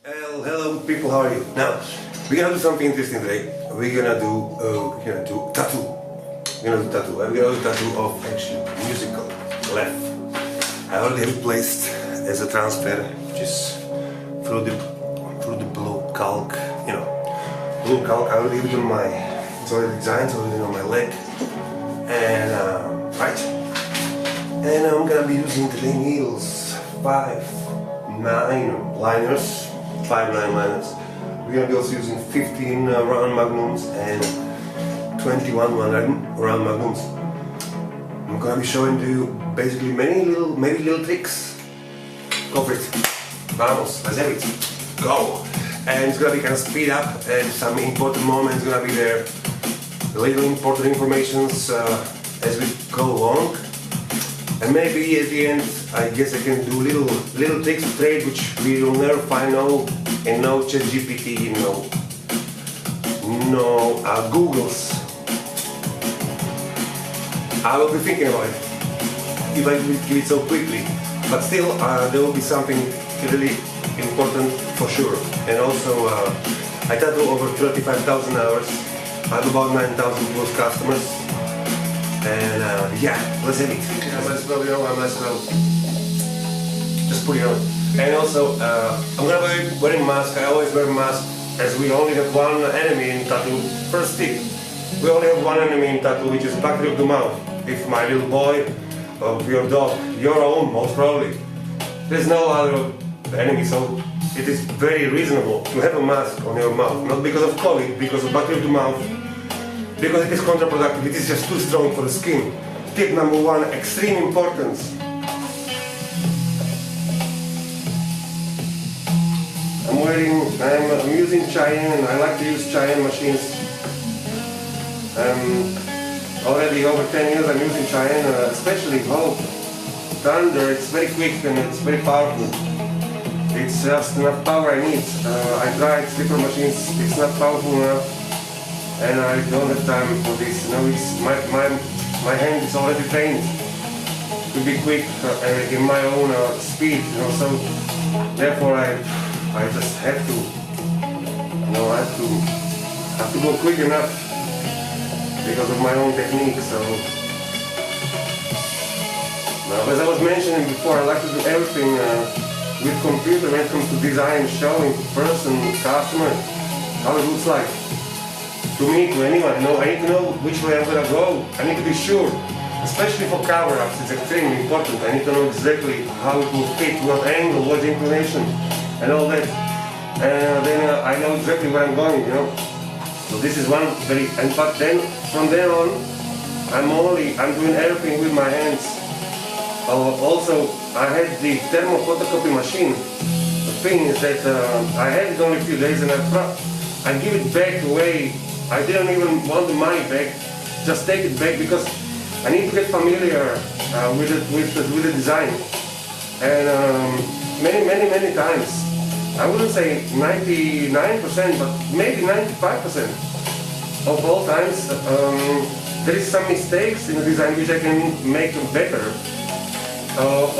Hello people, how are you? Now, we're gonna do something interesting today. We're gonna do tattoo. We're gonna do tattoo. I'm gonna do tattoo of actually musical clef. I already have it placed as a transfer, which is through the blue calc. Blue calc. I already have it on my. It's already designed, it's already on my leg. And right. And I'm gonna be using today needles 5-9 liners. 5-9 liners. We're gonna be also using 15 round magnums and 21 round magnums. I'm gonna be showing you basically maybe little tricks. Go for it. Vamos, let's have it. Go! And it's gonna be kind of speed up and some important moments gonna be there. Little important informations as we go along. And maybe at the end, I guess I can do little tricks of trade which we will never find in no ChatGPT, no Googles. I will be thinking about it if I give it so quickly. But still, there will be something really important for sure. And also, I tattoo over 35,000 hours. I have about 9,000 close customers. And yeah, let's have it. I might as well just put it on. And also, I'm gonna be wearing a mask. I always wear a mask as we only have one enemy in tattoo. First tip, we only have one enemy in tattoo, which is back of the mouth. If my little boy or your dog, your own most probably, there's no other enemy, so it is very reasonable to have a mask on your mouth. Not because of COVID, because of back of the mouth. Because it is counterproductive, it is just too strong for the skin. Tip number one, extreme importance. I'm using Cheyenne, I like to use Cheyenne machines. Already over 10 years I'm using Cheyenne, especially Thunder, it's very quick and it's very powerful. It's just enough power I need. I tried different machines, it's not powerful enough. And I don't have time for this. My hand is already trained to be quick in my own speed. So therefore I just have to, have to go quick enough because of my own technique. So now, as I was mentioning before, I like to do everything with computer when it comes to design, showing to person, customer, how it looks like. To me, to anyone, I need to know which way I'm gonna go. I need to be sure, especially for cover-ups, it's extremely important. I need to know exactly how it will fit, what angle, what inclination, and all that. And then I know exactly where I'm going, So this is one very, but then, from then on, I'm doing everything with my hands. Also, I had the thermal photocopy machine. The thing is that I had it only a few days and I give it back away. I didn't even want the money back, just take it back because I need to get familiar with the design. And many times, I wouldn't say 99%, but maybe 95% of all times, there is some mistakes in the design which I can make better.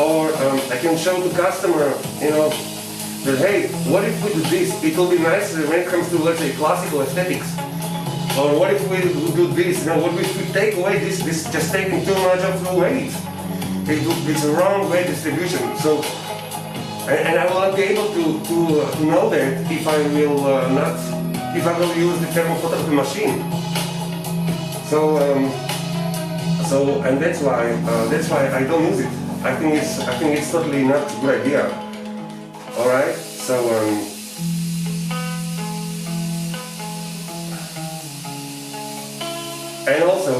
Or I can show the customer, that hey, what if we do this? It will be nicer when it comes to, let's say, classical aesthetics. Or what if we do this? What if we take away this just taking too much of the weight? It's a wrong weight distribution. So, and I will not be able to know that if I will use the thermal photography machine. So, and that's why I don't use it. I think it's totally not a good idea. All right. So. And also,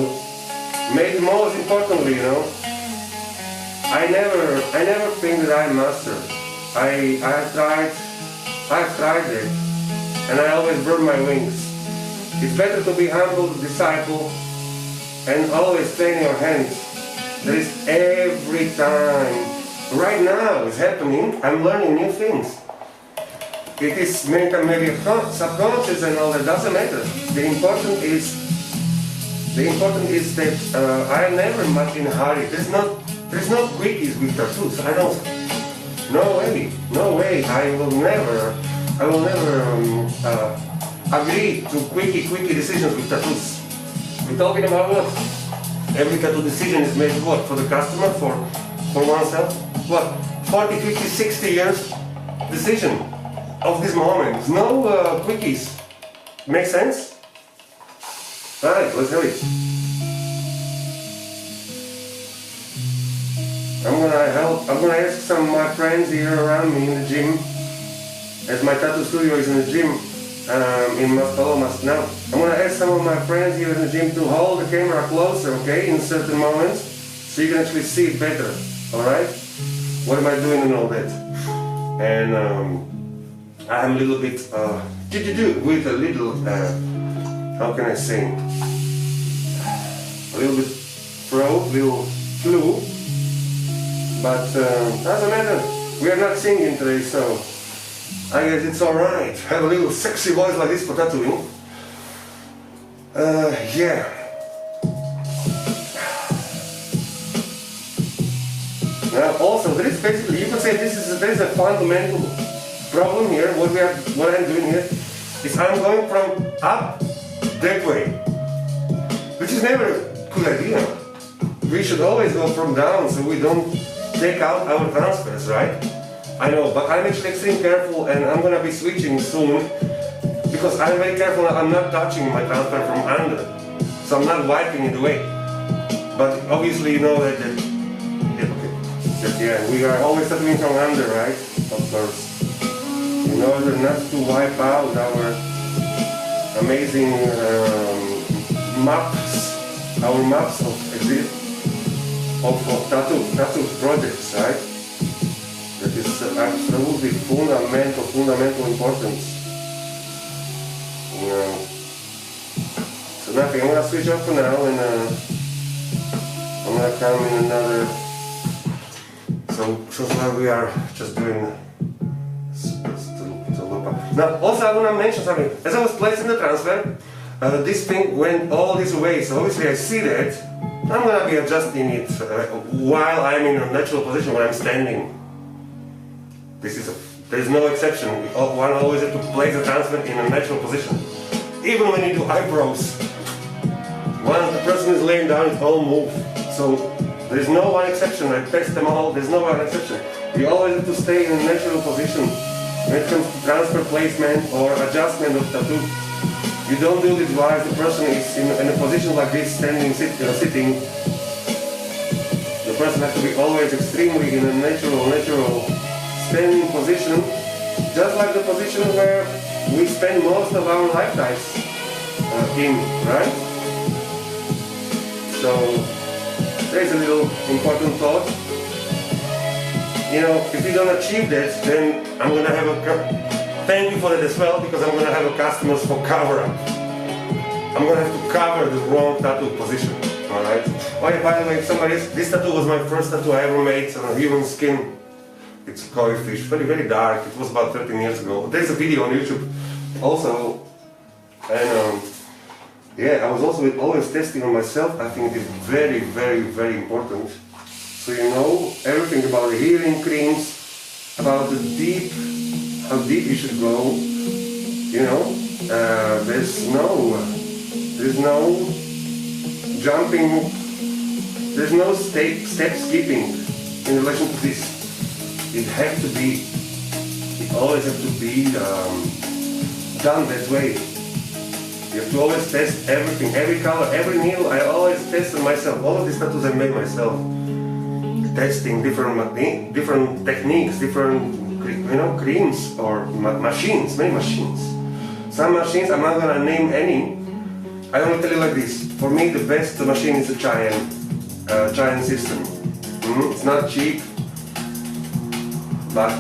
maybe most importantly, I never think that I'm a master. I have tried it, and I always burn my wings. It's better to be humble, disciple, and always train your hands. There is every time. Right now it's happening. I'm learning new things. It is maybe subconscious and all that, doesn't matter. The important is that I am never much in a hurry. There's no quickies with tattoos. No way. I will never I will never agree to quickie decisions with tattoos. We're talking about what? Every tattoo decision is made what? For the customer, for oneself? What? 40, 50, 60 years decision of this moment. No quickies. Make sense? Alright, let's have it. I'm gonna ask some of my friends here around me in the gym, as my tattoo studio is in the gym in Mas. Now, I'm gonna ask some of my friends here in the gym to hold the camera closer, okay, in certain moments, so you can actually see it better, alright? What am I doing and all that? And I'm a little bit, with a little, how can I say, a little bit little flu. But doesn't matter, we are not singing today, so I guess it's alright. Have a little sexy voice like this for tattooing. Yeah. Now also, there is basically, you could say there is a fundamental problem here. What I'm doing here is I'm going from up that way, which is never a good idea. We should always go from down so we don't take out our transfers, right? I know, but I'm actually extremely careful, and I'm gonna be switching soon because I'm very careful. I'm not touching my transfer from under, so I'm not wiping it away. But obviously, you know that we are always tattooing from under, right? Of course, in order not to wipe out our amazing maps of tattoo projects, right? That is absolutely fundamental importance. So nothing, I'm gonna switch off for now, and I'm gonna come in another. So far we are just doing to loop up. Now also I wanna mention something. As I was placing the transfer, this thing went all this way, so obviously I see that. I'm going to be adjusting it while I'm in a natural position when I'm standing. There's no exception. One always has to place the transfer in a natural position. Even when you do eyebrows, once the person is laying down, it all moves. So there's no one exception. I test them all. There's no one exception. You always have to stay in a natural position when it comes to transfer placement or adjustment of tattoo. You don't do it while the person is in a position like this, sitting. The person has to be always extremely in a natural standing position, just like the position where we spend most of our lifetimes in, right? So there's a little important thought. You know, if you don't achieve that, then I'm gonna have thank you for that as well, because I'm going to have a customers for cover-up. I'm going to have to cover the wrong tattoo position, alright? Oh yeah, by the way, this tattoo was my first tattoo I ever made on a human skin. It's a koi fish, very dark. It was about 13 years ago. There's a video on YouTube also. And yeah, I was also always testing on myself. I think it is very important. So you know everything about the healing creams, about the how deep you should go, you know, there's no jumping, there's no step skipping in relation to this. It always has to be done that way. You have to always test everything, every color, every needle. I always test it myself. All of these tattoos I made myself. Testing different techniques, different creams or machines, many machines. Some machines, I'm not gonna name any. I only tell you like this. For me, the best machine is a giant system. It's not cheap, but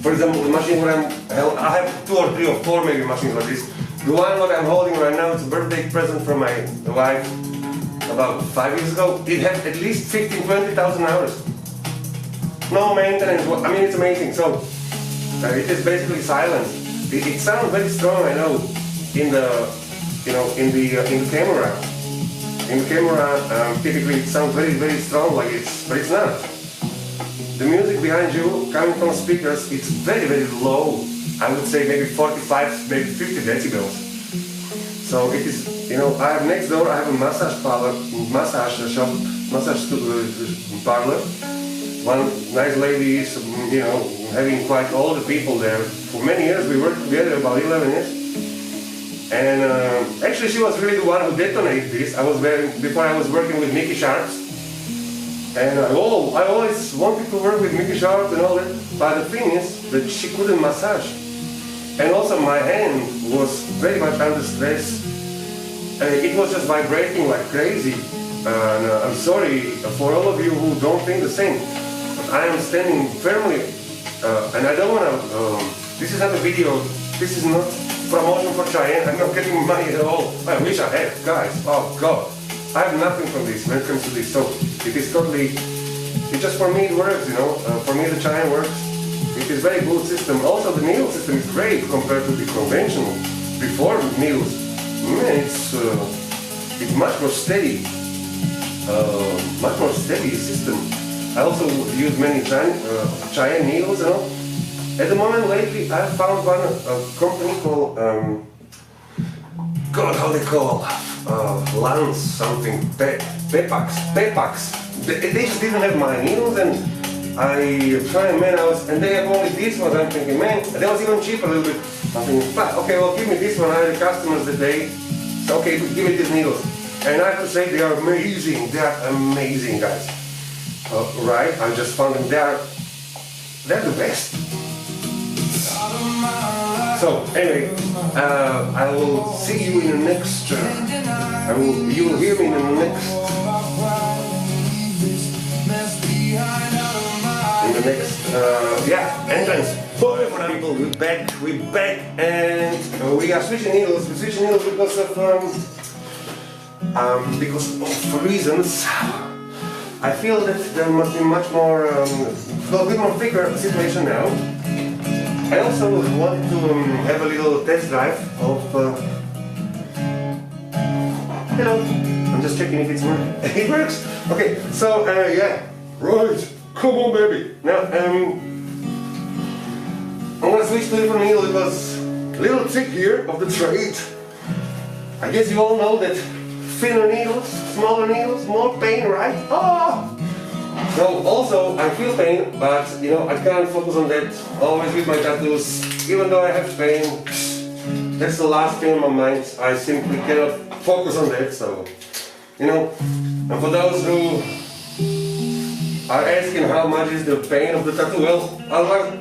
for example, the machine where I have 2 or 3 or 4 maybe machines like this. The one that I'm holding right now is a birthday present from my wife about 5 years ago. It had at least 15,000-20,000 hours. No maintenance. I mean, it's amazing. So it is basically silent. It sounds very strong, I know, in the camera. In the camera, typically it sounds very strong, like but it's not. the music behind you coming from speakers, it's very, very low. I would say maybe 45, maybe 50 decibels. So it is, you know, I have next door, I have a massage parlor, massage shop, massage parlor. One nice lady is, you know, having quite all the people there. For many years, we worked together, about 11 years. And actually she was really the one who detonated this. Before I was working with Mickey Sharps. And I always wanted to work with Mickey Sharp and all that, but the thing is that she couldn't massage. And also my hand was very much under stress. It was just vibrating like crazy. And I'm sorry for all of you who don't think the same, but I am standing firmly, and I don't want to, this is not a video, this is not promotion for Cheyenne, I'm not getting money at all. I wish I had, guys, oh God. I have nothing from this when it comes to this, so it is totally, it just for me it works, you know, for me the Cheyenne works. It is very good system. Also the needle system is great compared to the conventional before needles. Man, it's much more steady system. I also use many Cheyenne needles, you know. At the moment lately I found one company called, God, how they call? Lance something, Pepax. They just didn't have my needles, and I tried, man, and they have only this one. I'm thinking, man, that was even cheaper a little bit. I'm thinking, okay, well, give me this one. I had the customers that day, so okay, give me these needles. And I have to say, they are amazing. They are amazing, guys. Right? I just found them. They're the best. So anyway, I will see you in the next. You will hear me in the next. Entrance. People, we're back, and we are switching needles. We switch needles because of reasons. I feel that there must be much more, a bit more thicker situation now. I also wanted to have a little test drive of, hello, I'm just checking if it's working. It works! Okay, so, yeah, right, come on baby. Now, I'm gonna switch to a different needle because a little trick here of the trade. I guess you all know that thinner needles, smaller needles, more pain, right? Oh! So also I feel pain, but you know I can't focus on that. Always with my tattoos, even though I have pain, that's the last thing in my mind. I simply cannot focus on that. So you know, and for those who are asking how much is the pain of the tattoo, well,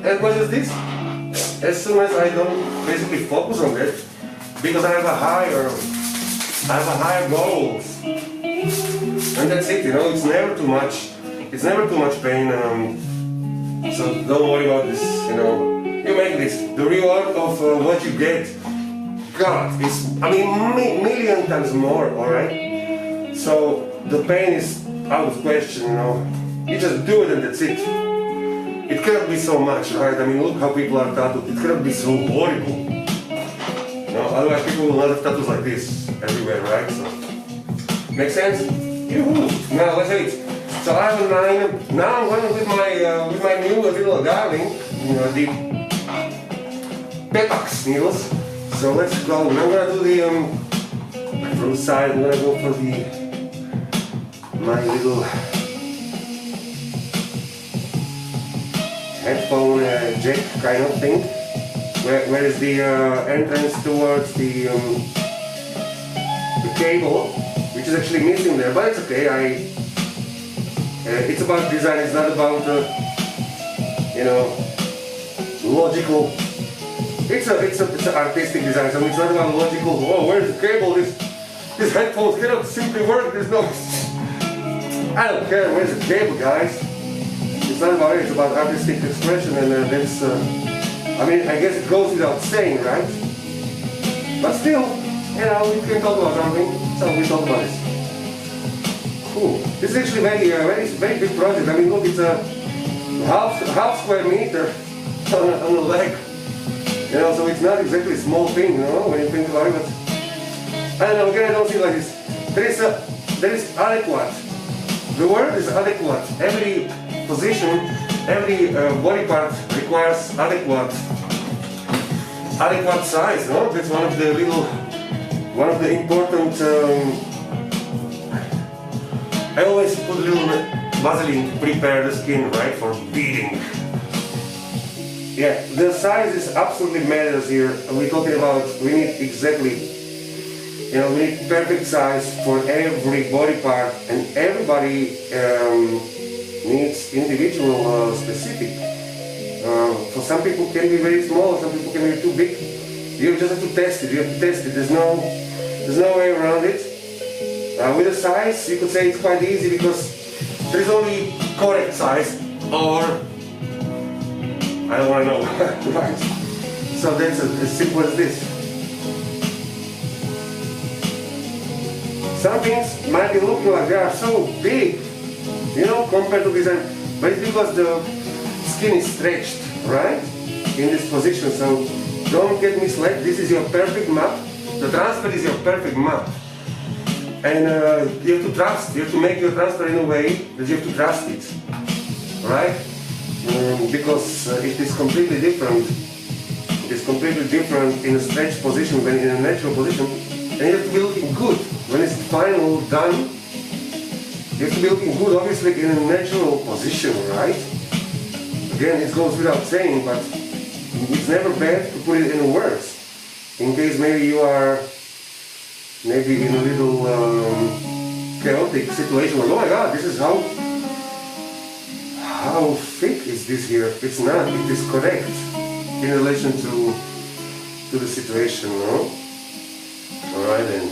as much as this. As soon as I don't basically focus on that, because I have a higher goals, and that's it. You know, it's never too much. It's never too much pain, so don't worry about this, you know. You make this. The reward of what you get, God, is, I mean, million times more, alright? So the pain is out of question, you know. You just do it and that's it. It cannot be so much, right? I mean, look how people are tattooed. It cannot be so horrible. You know, otherwise people will not have tattoos like this everywhere, right? So, make sense? Yoo-hoo! Now let's do it. So I have a 9, now I'm going with my new little darling, you know, the Pepax needles. So let's go, and I'm going to do the, from the side, I'm going to go for my little headphone jack kind of thing, where is the entrance towards the cable, which is actually missing there, but it's okay. It's about design, it's not about, you know, logical. It's an artistic design, so it's not about logical, oh, where's the cable? These headphones cannot simply work, there's no... I don't care, where's the cable, guys? It's not about it, it's about artistic expression, and that's, I mean, I guess it goes without saying, right? But still, you know, we can talk about something, so we talk about it. Cool. This is actually very big project. I mean, look, it's a half square meter on a leg. You know, so it's not exactly a small thing, you know, when you think about it. But I don't know. Again, I don't see it like this. There is adequate. The word is adequate. Every position every body part requires adequate size, no? That's one of the important. I always put a little Vaseline to prepare the skin, right, for beating. Yeah, the size is absolutely matters here. We're talking about we need exactly, we need perfect size for every body part, and everybody needs individual specific. For some people can be very small, some people can be too big. You just have to test it. You have to test it. There's no way around it. With the size, you could say it's quite easy because there is only correct size, or I don't want to know. Right? So that's as simple as this. Some things might be looking like they are so big, compared to design, but it's because the skin is stretched, right, in this position. So don't get misled. This is your perfect map. The transfer is your perfect map, and you have to trust. You have to make your transfer in a way that you have to trust it, right? Because it is completely different. It is completely different in a stretched position than in a natural position, and you have to be looking good when it's final done. You have to be looking good, obviously, in a natural position, right? Again, it goes without saying, but it's never bad to put it in words. In case maybe you are in a little chaotic situation, like, oh my god, this is how thick is this here? It's not, it is correct in relation to the situation, no? Alright then.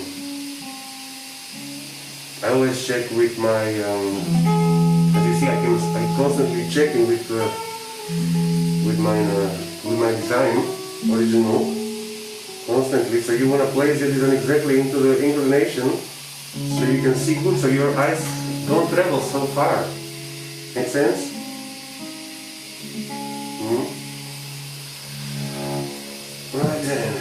I always check with my, as you see, I'm constantly checking with my design, original, constantly. So you want to place your design exactly into the inclination, so you can see good, so your eyes don't travel so far. Make sense? Right then.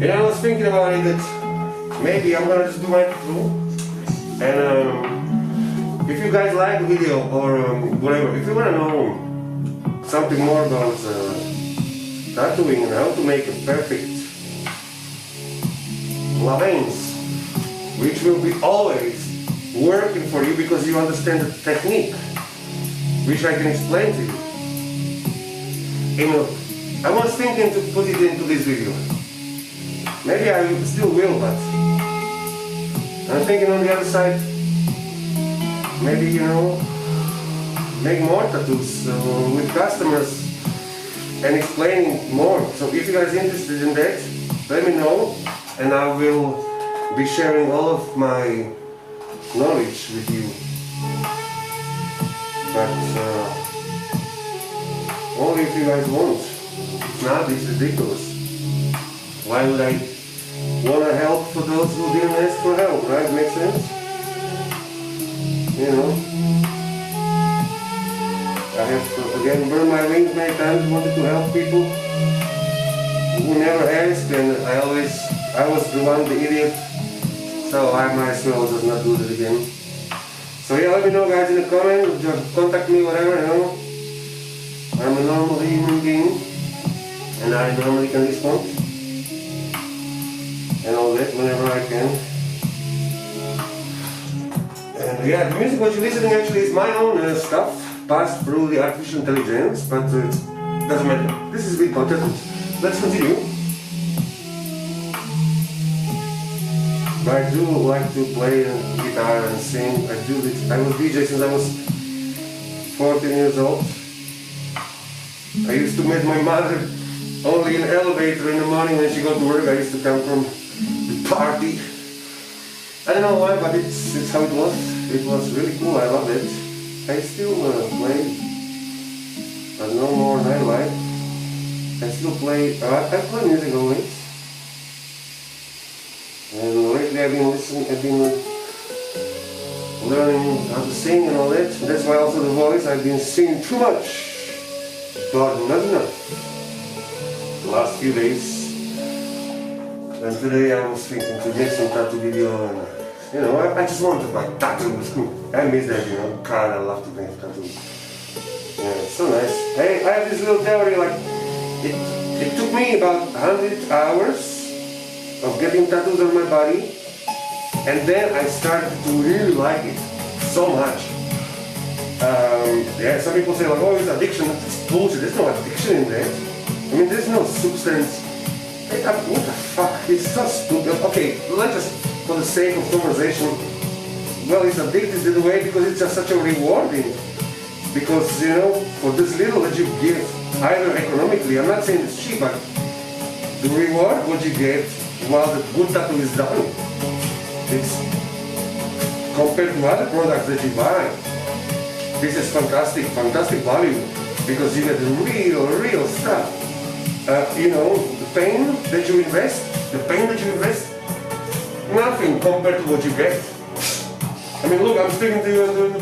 I was thinking about it that maybe I'm gonna just do my tattoo, and if you guys like the video or whatever, if you wanna know something more about tattooing and how to make a perfect lines, which will be always working for you because you understand the technique, which I can explain to you. I was thinking to put it into this video. Maybe I still will, but I'm thinking on the other side, maybe, make more tattoos with customers and explaining more. So if you guys are interested in that, let me know, and I will be sharing all of my knowledge with you. But only if you guys want. If not, it's ridiculous. Why would I want to help for those who didn't ask for help, right? Makes sense? I have, again, burned my wings many times, wanted to help people who never asked, and I was the one, the idiot, so I might as well just not do that again. So yeah, let me know, guys, in the comments, just contact me, whatever, I'm a normal human being, and I normally can respond. And all that whenever I can. And yeah, the music what you're listening actually is my own stuff, passed through the artificial intelligence, but it doesn't matter. This is a bit content. Let's continue. But I do like to play guitar and sing. I was DJ since I was 14 years old. I used to meet my mother only in the elevator in the morning when she got to work. I used to come from party. I don't know why, but it's how it was. It was really cool. I loved it. I still play, but no more nightlife. I still play. I play music always, and lately I've been listening, I've been learning how to sing and all that. That's why also the voice, I've been singing too much, but not enough. The last few days. And today I was thinking to make some tattoo video, and you know, I just wanted to make tattoos. I miss that, you know, God, I love to make tattoos. Yeah, it's so nice. Hey, I have this little theory, like, it took me about 100 hours of getting tattoos on my body, and then I started to really like it so much. Yeah, some people say like, oh, it's addiction. It's bullshit. There's no addiction in that. I mean, there's no substance. What the fuck? It's so stupid. Okay, let's just, for the sake of conversation, well, it's addicted in a way because it's just such a rewarding. Because, you know, for this little that you give, either economically, I'm not saying it's cheap, but the reward what you get while the good tattoo is done, it's compared to other products that you buy, this is fantastic, fantastic value, because you get real stuff. You know, the pain that you invest, nothing compared to what you get. I mean, look, I'm speaking to you and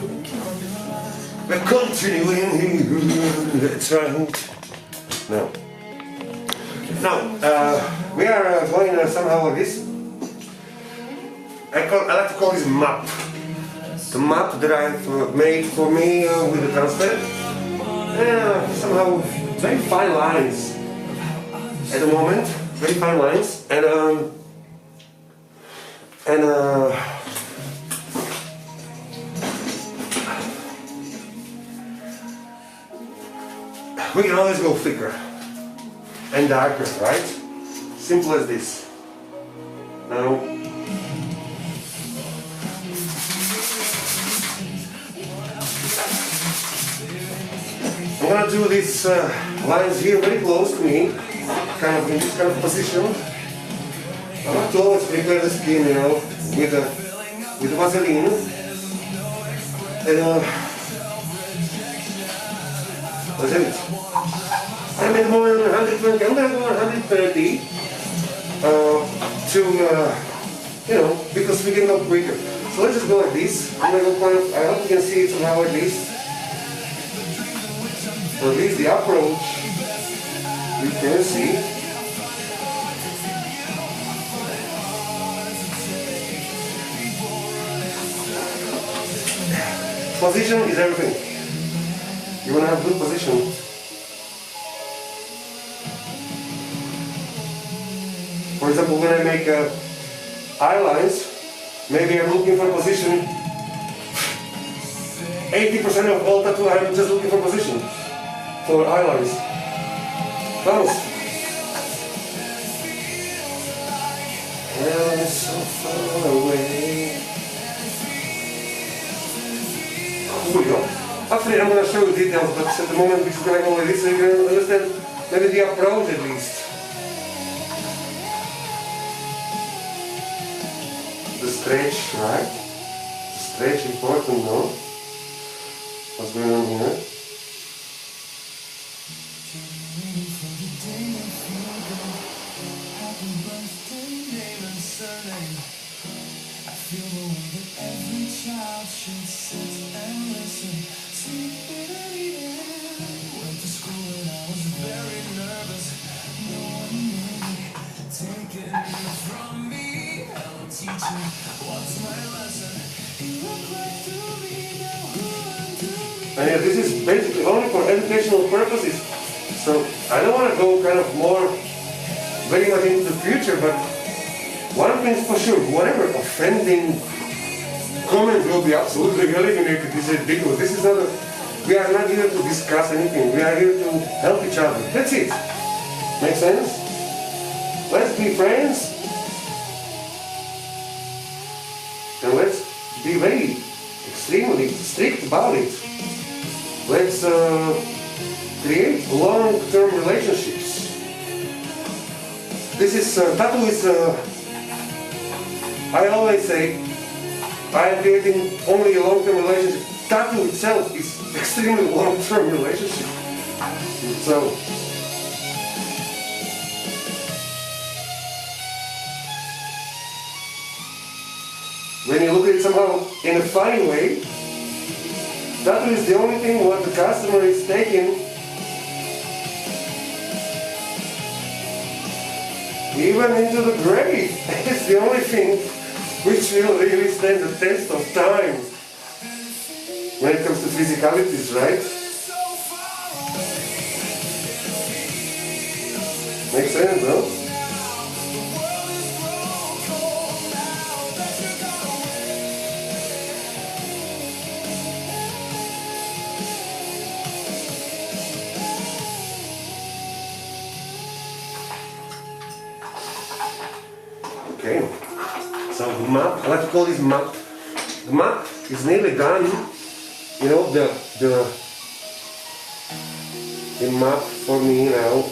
we're continuing here, that's right. No. Now, we are going somehow like this. I like to call this map. The map that I've made for me with the transfer. Somehow very fine lines at the moment, very fine lines, and we can always go thicker and darker, right? Simple as this. Now, I'm gonna do these lines here very close to me, kind of in this kind of position. I have to always prepare the skin, you know, with Vaseline. And that's it. I'm at the moment 120. I'm gonna go 130 to you know, because we can go quicker. So let's just go like this. I'm gonna go kind of. I hope you can see it somehow like this. Or at least the approach you can see. Position is everything. You want to have good position. For example, when I make eye lines, maybe I'm looking for position. 80% of all tattoo, I'm just looking for position. For eye lines. Vamos. And it's so far away. Here we go. After I'm going to show you details, but at the moment we're just going to go like this so you can understand maybe the approach at least. The stretch, right? The stretch important, no? What's going on here? And yeah, this is basically only for educational purposes. So I don't want to go kind of more very much into the future, but one thing's for sure, whatever offending comment will be absolutely eliminated. This is ridiculous. This is not we are not here to discuss anything. We are here to help each other. That's it. Make sense? Let's be friends. And let's be very extremely strict about it. Let's create long-term relationships. This is, tattoo is, I always say, I am creating only a long-term relationship. Tattoo itself is extremely long-term relationship. So, when you look at it somehow in a funny way, that is the only thing what the customer is taking, even into the grave. It's the only thing which will really stand the test of time when it comes to physicalities, right? Makes sense, no? Okay, so the map, I like to call this map. The map is nearly done. You know, the map for me now,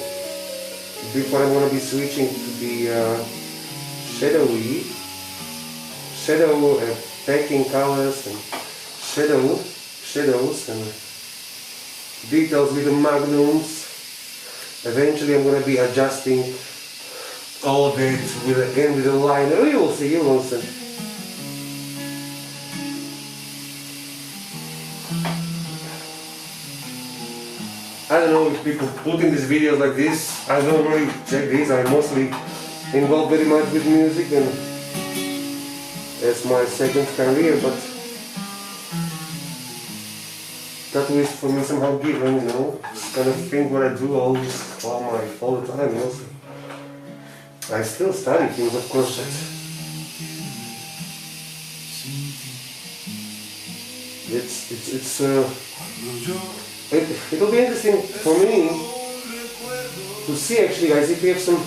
before I'm going to be switching to the shadow packing colors and shadows and details with the magnums. Eventually I'm going to be adjusting all of it with a line. Oh, you will see, you will see. I don't know if people putting these videos like this, I don't really check these. I'm mostly involved very much with music and it's my second career, but that is for me somehow given, you know. It's kind of thing what I do all the time, you know. I still study things, of course, but it'll be interesting for me to see actually, guys, if you have some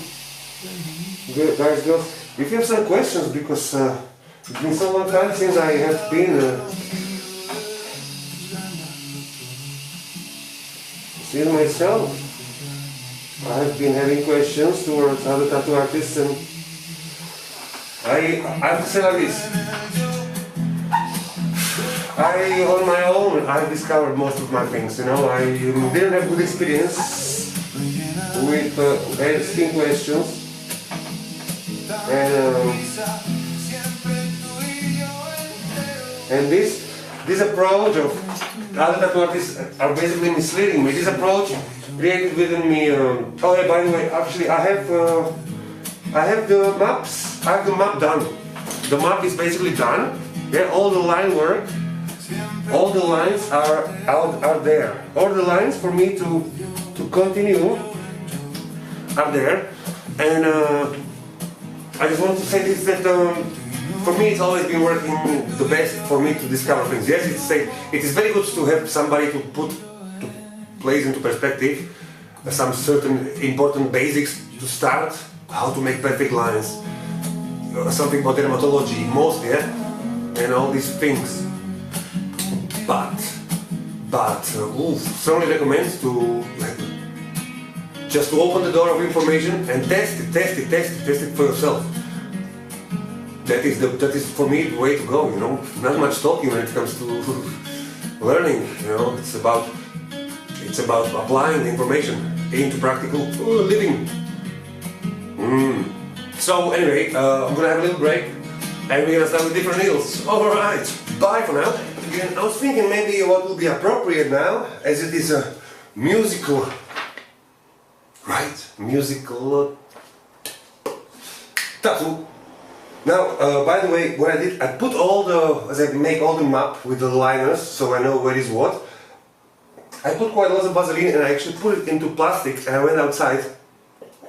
girls, if you have some questions, because it's been so long time since I have been seeing myself. I have been having questions towards other tattoo artists, and I have to say like this. On my own, I've discovered most of my things, you know. I didn't have good experience with asking questions, and this approach of other tattoo artists are basically misleading me. This approach created within me. Oh yeah, by the way, actually I have the maps. I have the map done. The map is basically done. Yeah, all the line work. All the lines are there. All the lines for me to continue are there. And I just want to say this, that for me it's always been working the best for me to discover things. Yes, it is very good to have somebody to place into perspective some certain important basics to start, how to make perfect lines, something about dermatology mostly, yeah? And all these things. But strongly recommend to just to open the door of information and test it for yourself. That is for me the way to go, you know. Not much talking when it comes to learning, you know. It's about applying the information into practical living. So anyway, I'm gonna have a little break and we're gonna start with different needles. Alright, bye for now. Again, I was thinking maybe what will be appropriate now, as it is a musical, right? Musical tattoo. Now, by the way, what I did, I put as I make all the map with the liners, so I know where is what. I put quite lots of Vaseline and I actually put it into plastic, and I went outside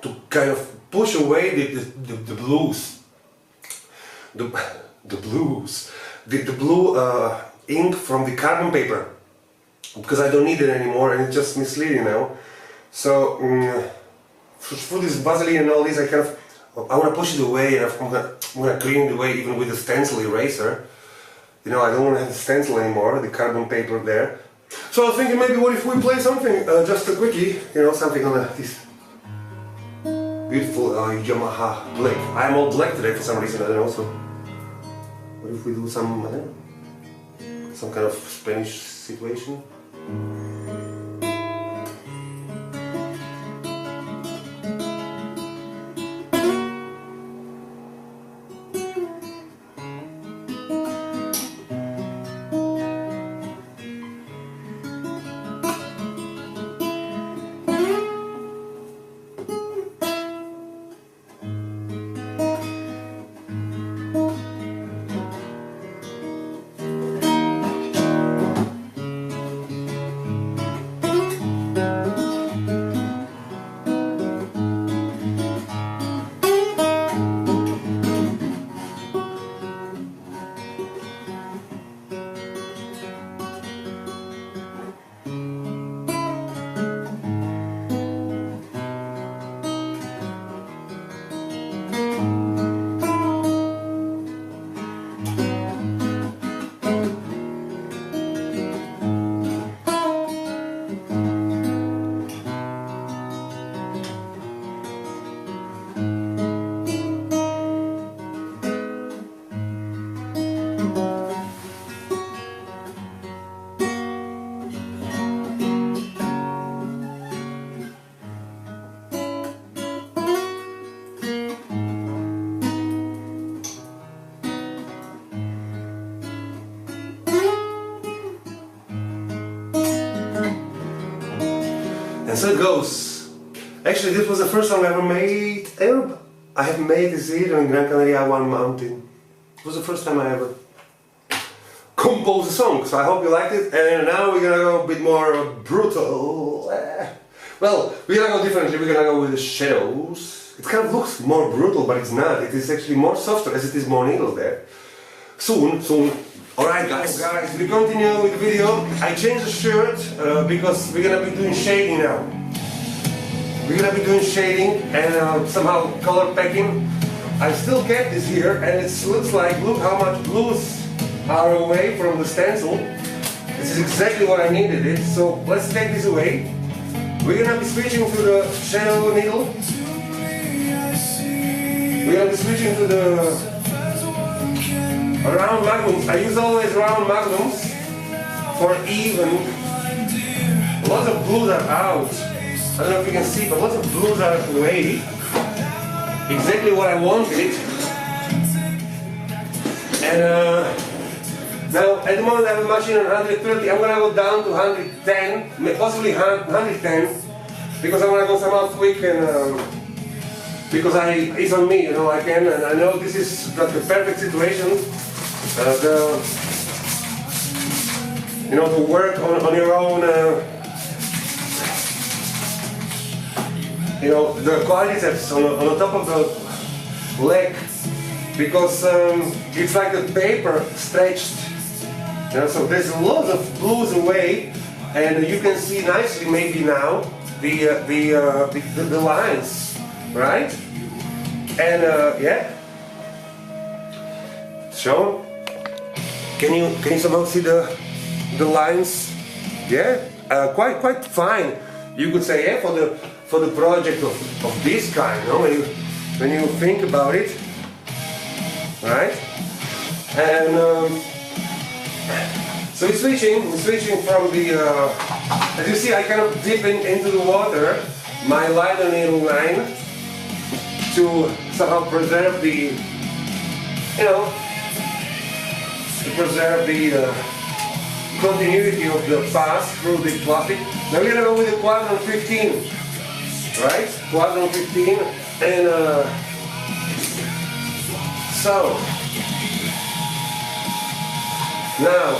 to kind of push away the blues. The blue ink from the carbon paper, because I don't need it anymore and it's just misleading now. So for this Vaseline and all this, I want to push it away, and I'm gonna clean it away even with a stencil eraser. You know, I don't want to have the stencil anymore, the carbon paper there. So I was thinking maybe what if we play something, just a quickie, you know, something on this beautiful Yamaha black. I'm all black today for some reason, I don't know. So what if we do some kind of Spanish situation? so it goes. Actually, this was the first song I ever made. I have made this here in Gran Canaria One Mountain. It was the first time I ever composed a song, so I hope you liked it. And now we're gonna go a bit more brutal. Well, we're gonna go differently. We're gonna go with the shadows. It kind of looks more brutal, but it's not. It is actually more softer, as it is more needle there. Soon. Alright guys, we continue with the video. I changed the shirt because we're gonna be doing shading now. We're gonna be doing shading and somehow color packing. I still kept this here, and it looks like, look how much blues are away from the stencil. This is exactly what I needed it. So let's take this away. We're gonna be switching to the shadow needle. We're gonna be switching to the round magnums. I use always round magnums for even. Lots of blues are out. I don't know if you can see, but lots of blues are away. Exactly what I wanted. And now at the moment I have a machine on 130. I'm gonna go down to 110, possibly 110, because I wanna go somehow quick and because it's on me, you know, I can, and I know this is not the perfect situation. You know, to work on your own, you know, the quadriceps on the top of the leg, because it's like the paper stretched, you know, so there's lots of blues away, and you can see nicely maybe now the lines, right? And yeah, shown. Can you somehow see the lines? Yeah, quite fine. You could say, yeah, for the project of this kind, you know, when you think about it, right? And so we're switching from the. As you see, I kind of dip into the water my liner needle line to somehow preserve the, you know, to preserve the continuity of the pass through the plastic. Now we're gonna go with the quadrant 15, right? Quadrant 15, and so now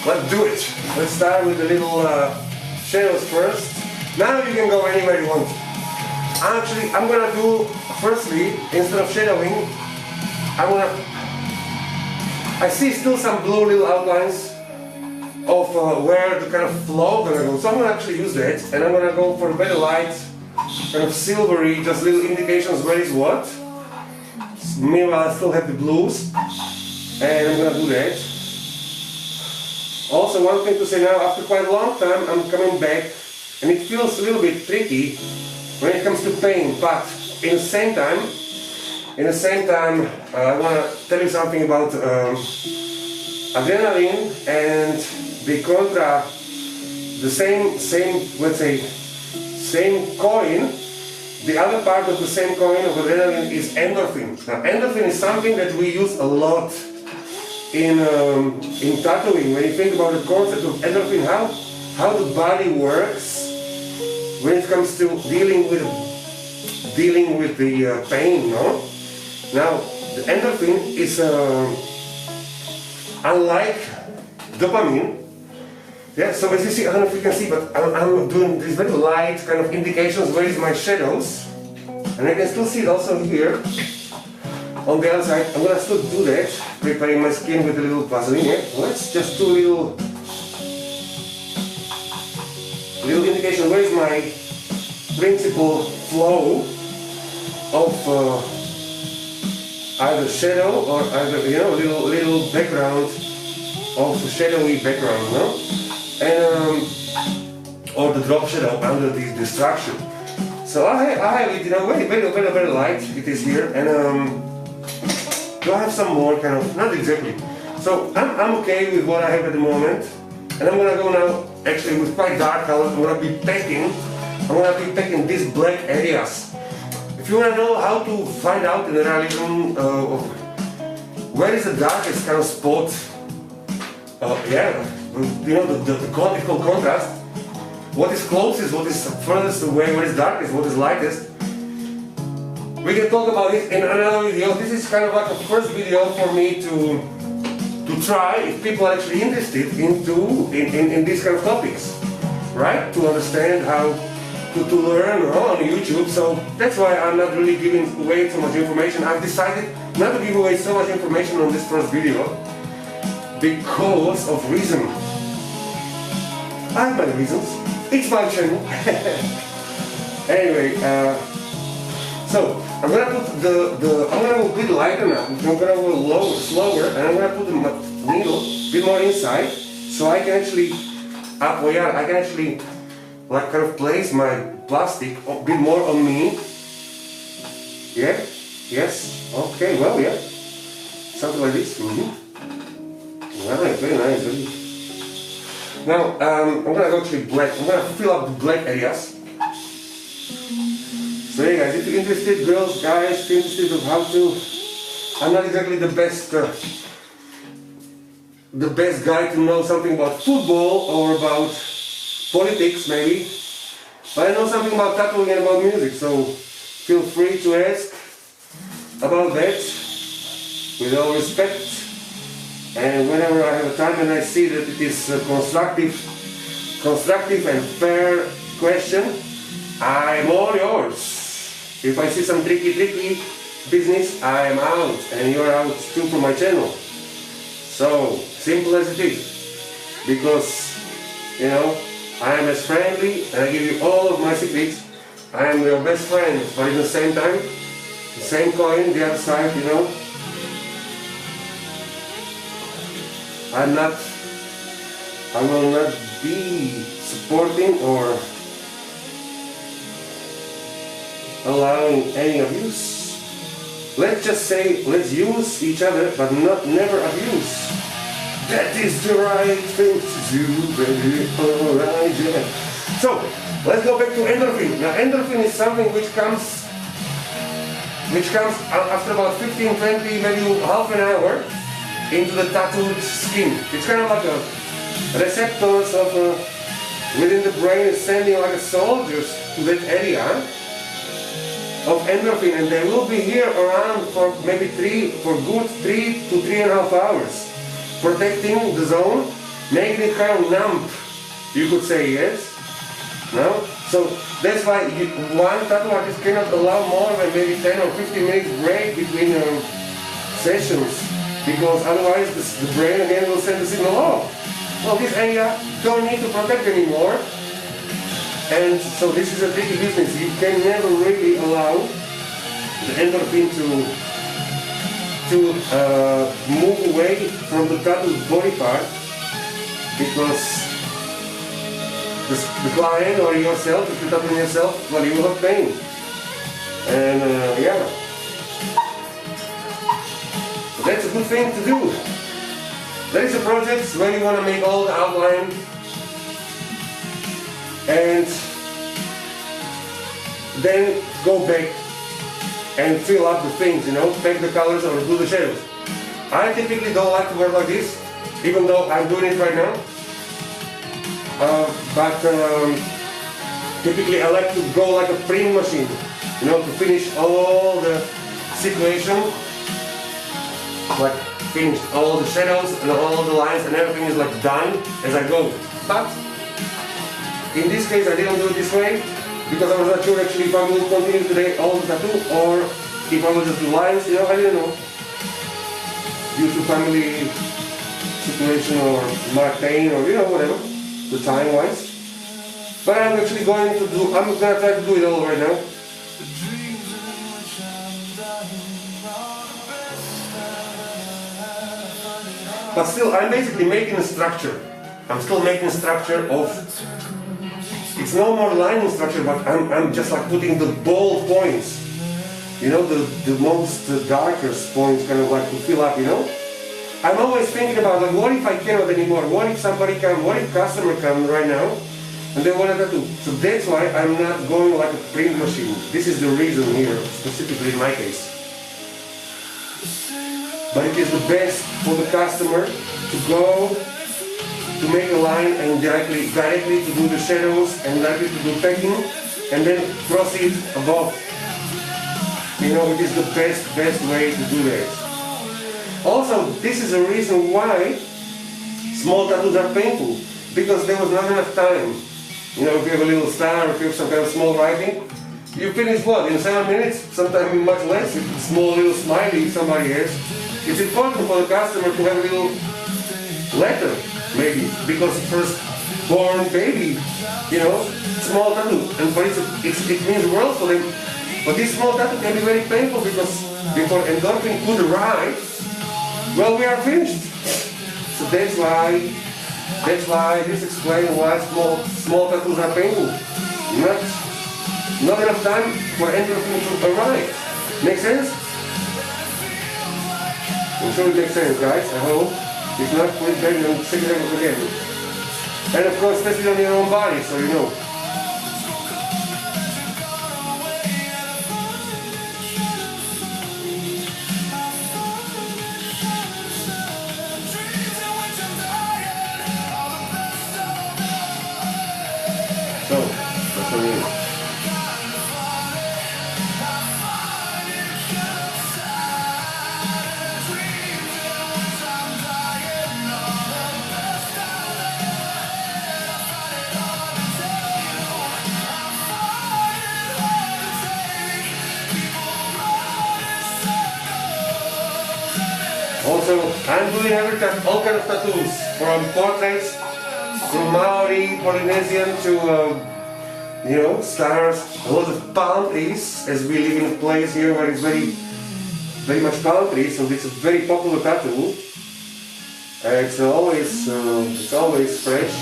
let's do it. Let's start with the little shadows first. Now you can go anywhere you want. Actually, I'm gonna do firstly, instead of shadowing, I see still some blue little outlines of where the kind of flow gonna go. So I'm gonna actually use that, and I'm gonna go for very light, kind of silvery, just little indications where is what. Meanwhile, I still have the blues, and I'm gonna do that. Also, one thing to say now, after quite a long time, I'm coming back, and it feels a little bit tricky when it comes to paint, but in the same time, I want to tell you something about adrenaline and the contra, the same, let's say, same coin. The other part of the same coin of adrenaline is endorphin. Now, endorphin is something that we use a lot in tattooing. When you think about the concept of endorphin, how the body works when it comes to dealing with the pain, no? Now, the endorphin is unlike dopamine. Yeah, so as you see, I don't know if you can see, but I'm doing these very light kind of indications where is my shadows, and I can still see it also here. On the other side, I'm gonna still do that, preparing my skin with a little Vaseline. Yeah? Let's just do a little indication where is my principal flow of either shadow or either, you know, little background of the shadowy background, no? And or the drop shadow under the structure. So I have it in a way very light. It is here, and do I have some more kind of, not exactly. So I'm okay with what I have at the moment, and I'm gonna go now actually with quite dark colors. I'm gonna be packing these black areas. If you want to know how to find out in the realism where is the darkest kind of spot, yeah, you know, the called contrast. what is closest, what is furthest away, what is darkest, what is lightest. We can talk about it in another video. This is kind of like a first video for me to try if people are actually interested in these kind of topics, right? To understand how to learn on YouTube. So that's why I'm not really giving away so much information. I've decided not to give away so much information on this first video because of reason. I have my reasons. It's my channel. Anyway, so I'm gonna put I'm gonna go a bit lighter now. I'm gonna go slower, and I'm gonna put the needle a bit more inside, so I can actually, I can actually like kind of place my plastic a bit more on me. Yeah. Yes. Okay. Well, yeah. Something like this. Nice. Very nice. Very. Now I'm gonna go actually black. I'm gonna fill up the black areas. So hey guys, if you're interested, girls, guys, interested of how to, I'm not exactly the best guy to know something about football or about politics maybe, but I know something about tattooing and about music, so feel free to ask about that with all respect, and whenever I have a time and I see that it is a constructive and fair question, I'm all yours. If I see some tricky business, I am out, and you're out too for my channel. So, simple as it is. Because, you know, I am as friendly, and I give you all of my secrets. I am your best friend, but at the same time, the same coin, the other side, you know. I will not be supporting or allowing any abuse. Let's just say, let's use each other, but never abuse. That is the right thing to do, baby. Alright, yeah. So, let's go back to endorphin. Now, endorphin is something which comes after about 15, 20, maybe half an hour into the tattooed skin. It's kind of like a receptors of within the brain is sending like a soldiers to that area of endorphin, and they will be here around for maybe good 3 to 3.5 hours, protecting the zone, making it kind of numb, you could say, yes? No? So that's why one tattoo artist cannot allow more than maybe 10 or 15 minutes break between sessions, because otherwise the brain again will send the signal, oh, well, this area don't need to protect anymore. And so this is a tricky business. You can never really allow the endorphin to move away from the tattooed body part, because the client or yourself, if you're tattooing yourself, well, you will have pain. And yeah, so that's a good thing to do. There is a project where you want to make all the outline and then go back and fill up the things, you know, take the colors or do the shadows. I typically don't like to work like this, even though I'm doing it right now. But typically I like to go like a print machine, you know, to finish all the situation, like finish all the shadows and all the lines and everything is like done as I go. But in this case, I didn't do it this way because I was not sure actually if I will continue today all the tattoo or if I will just do lines, you know, I didn't know. Due to family situation or Mark pain or, you know, whatever, the time wise. But I'm actually going to do, I'm going to try to do it all right now. But still, I'm basically making a structure. I'm still making a structure of, it's no more lining structure, but I'm just like putting the bold points, you know, the most darkest points kind of like to fill up, you know. I'm always thinking about like, what if I cannot anymore? What if somebody comes, what if customer comes right now and they want to tattoo? So that's why I'm not going like a print machine. This is the reason here, specifically in my case. But it is the best for the customer to go to make a line and directly to do the shadows and directly to do packing and then proceed above. You know, it is the best way to do that. Also, this is a reason why small tattoos are painful, because there was not enough time. You know, if you have a little star, if you have some kind of small writing, you finish what, in 7 minutes, sometimes much less, if it's a small little smiley somebody has. It's important for the customer to have a little letter, maybe, because first born baby, you know, small tattoo, and for it means the world for them. But this small tattoo can be very painful because before endorphin could arrive, well, we are finished. So that's why this explains why small tattoos are painful. Not enough time for endorphin to arrive. Make sense? I'm sure it makes sense, guys. I hope. If not, please then check it out again. And of course, test it on your own body, so you know. So, that's what it is. Also, I'm doing all kinds of tattoos, from portraits, from Maori, Polynesian to, you know, stars, a lot of palm trees, as we live in a place here where it's very much palm trees, so it's a very popular tattoo. It's always fresh.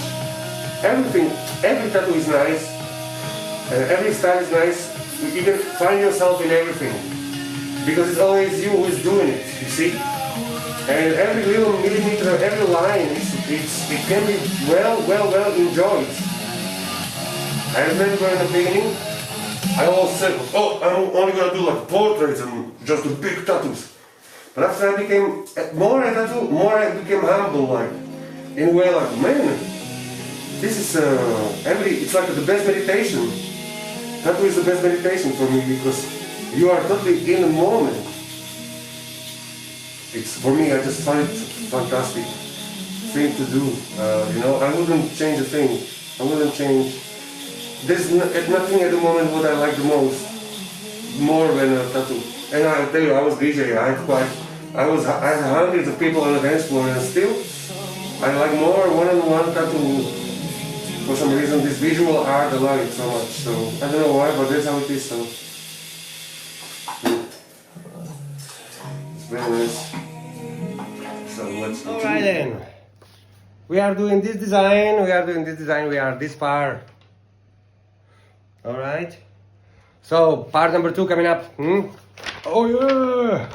Every tattoo is nice, every style is nice. You can find yourself in everything, because it's always you who is doing it, you see? And every little millimeter, every line, it can be well enjoyed. I remember in the beginning, I always said, oh, I'm only gonna do like portraits and just the big tattoos. But after I became, more I tattoo, more I became humble, like, in a way like, man, this is, it's like the best meditation. Tattoo is the best meditation for me, because you are totally in the moment. For me, I just find it a fantastic thing to do. You know, I wouldn't change a thing. I wouldn't change. There's nothing at the moment what I like the most, more than a tattoo. And I'll tell you, I was DJ. I had hundreds of people on the dance floor, and still, I like more one-on-one tattoo. For some reason, this visual art, I like it so much. So I don't know why, but that's how it is. So it's very nice. So let's alright then. We are doing this design, we are this far. Alright? So part number 2 coming up. Oh yeah!